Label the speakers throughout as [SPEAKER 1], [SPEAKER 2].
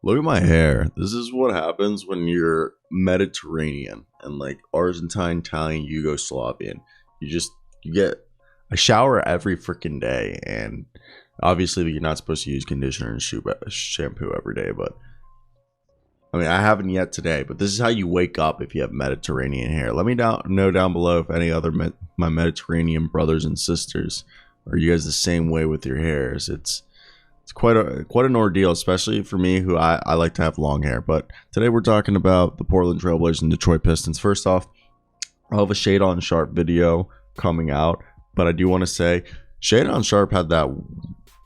[SPEAKER 1] Look at my hair. This is what happens when you're Mediterranean and like Argentine, Italian, Yugoslavian. You get a shower every freaking day, and obviously you're not supposed to use conditioner and shampoo every day. But I mean, I haven't yet today. But this is how you wake up if you have Mediterranean hair. Let me know down below if any other my Mediterranean brothers and sisters are you guys the same way with your hairs. It's quite an ordeal, especially for me, who I like to have long hair. But today we're talking about the Portland Trailblazers and Detroit Pistons. First off, I'll have a Shaedon Sharpe video coming out, but I do want to say Shaedon Sharpe had that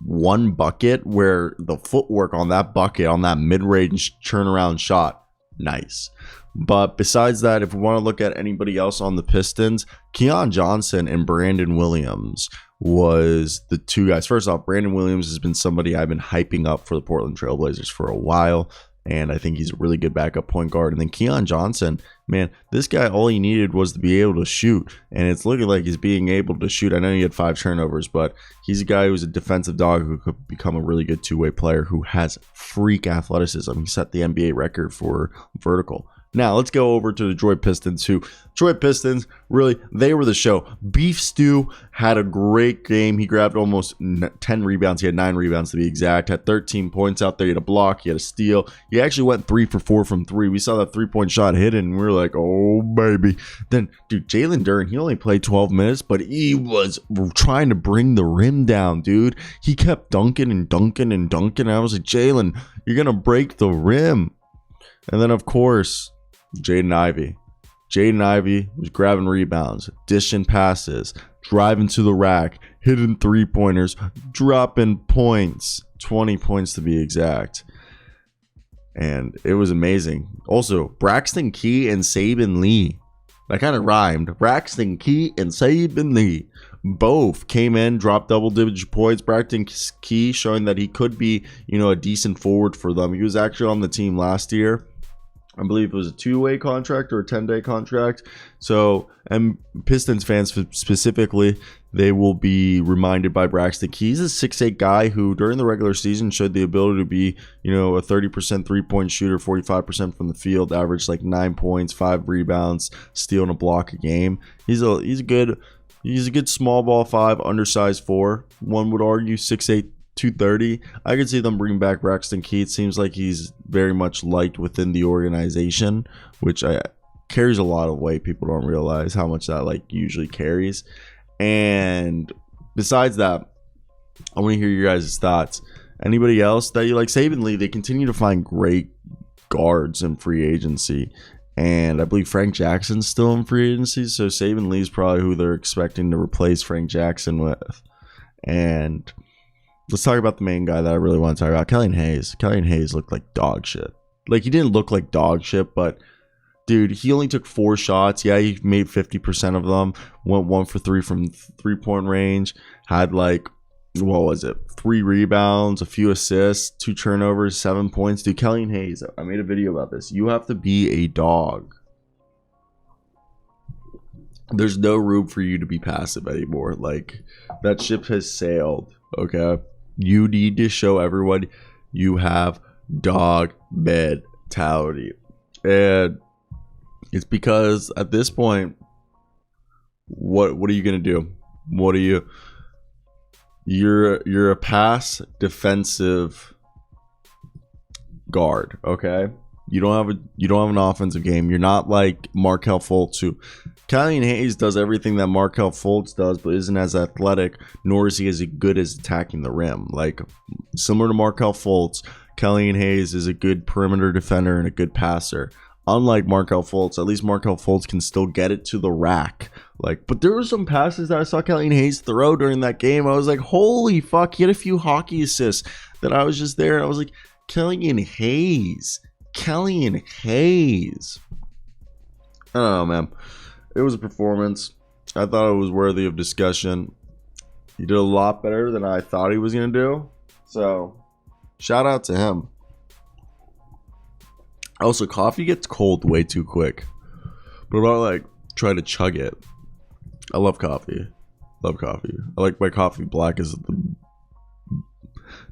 [SPEAKER 1] one bucket where the footwork on that bucket, on that mid-range turnaround shot, nice. But besides that, if we want to look at anybody else on the Pistons, Keon Johnson and Brandon Williams was the two guys. First off, Brandon Williams has been somebody I've been hyping up for the Portland Trailblazers for a while, and I think he's a really good backup point guard. And then Keon Johnson, man, this guy, all he needed was to be able to shoot, and it's looking like he's being able to shoot. I know he had 5 turnovers, but he's a guy who's a defensive dog who could become a really good two-way player who has freak athleticism. He set the NBA record for vertical. Now, let's go over to the Detroit Pistons, Detroit Pistons, really, they were the show. Beef Stew had a great game. He grabbed almost 10 rebounds. He had 9 rebounds to be exact. Had 13 points out there. He had a block. He had a steal. He actually went 3 for 4 from 3. We saw that 3-point shot hit, and we were like, oh, baby. Then, dude, Jalen Duren, he only played 12 minutes, but he was trying to bring the rim down, dude. He kept dunking and dunking and dunking. I was like, Jalen, you're going to break the rim. And then, of course, Jaden Ivey. Jaden Ivey was grabbing rebounds, dishing passes, driving to the rack, hitting 3-pointers, dropping points. 20 points to be exact. And it was amazing. Also, Braxton Key and Saben Lee. That kind of rhymed. Braxton Key and Saben Lee both came in, dropped double-digit points. Braxton Key showing that he could be, a decent forward for them. He was actually on the team last year. I believe it was a 2-way contract or a 10-day contract. So, and Pistons fans specifically, they will be reminded by Braxton Key. He's a 6'8" guy who, during the regular season, showed the ability to be, a 30% three-point shooter, 45% from the field, averaged like 9 points, 5 rebounds, stealing a block a game. He's a good small ball 5, undersized 4. One would argue 6'8", 230. I could see them bring back Braxton Key. It seems like he's very much liked within the organization, which carries a lot of weight. People don't realize how much that usually carries. And besides that, I want to hear your guys' thoughts. Anybody else that you like? Saben Lee, they continue to find great guards in free agency. And I believe Frank Jackson's still in free agency. So Saben Lee's probably who they're expecting to replace Frank Jackson with. And let's talk about the main guy that I really want to talk about, Killian Hayes. Killian Hayes looked like dog shit. He didn't look like dog shit, but dude, he only took 4 shots. Yeah, he made 50% of them. Went 1 for 3 from 3-point range. Had 3 rebounds, a few assists, 2 turnovers, 7 points. Dude, Killian Hayes, I made a video about this. You have to be a dog. There's no room for you to be passive anymore. That ship has sailed, okay? You need to show everyone you have dog mentality. And it's because at this point, what are you going to do? You're a pass defensive guard, okay? You don't have an offensive game. You're not like Markelle Fultz, who Killian Hayes does everything that Markelle Fultz does, but isn't as athletic, nor is he as good as attacking the rim. Similar to Markelle Fultz, Killian Hayes is a good perimeter defender and a good passer. Unlike Markelle Fultz, at least Markelle Fultz can still get it to the rack. But there were some passes that I saw Killian Hayes throw during that game. I was like, holy fuck, he had a few hockey assists that I was just there and I was like, Killian Hayes. I don't know, man. It was a performance. I thought it was worthy of discussion. He did a lot better than I thought he was going to do. So, shout out to him. Also, coffee gets cold way too quick. But about try to chug it. I love coffee. I like my coffee black as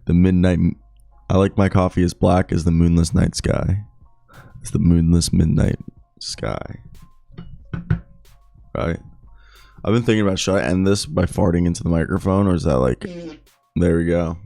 [SPEAKER 1] the midnight I like my coffee as black as the moonless night sky. It's the moonless midnight sky. Right? I've been thinking about, should I end this by farting into the microphone, or is that like, there we go.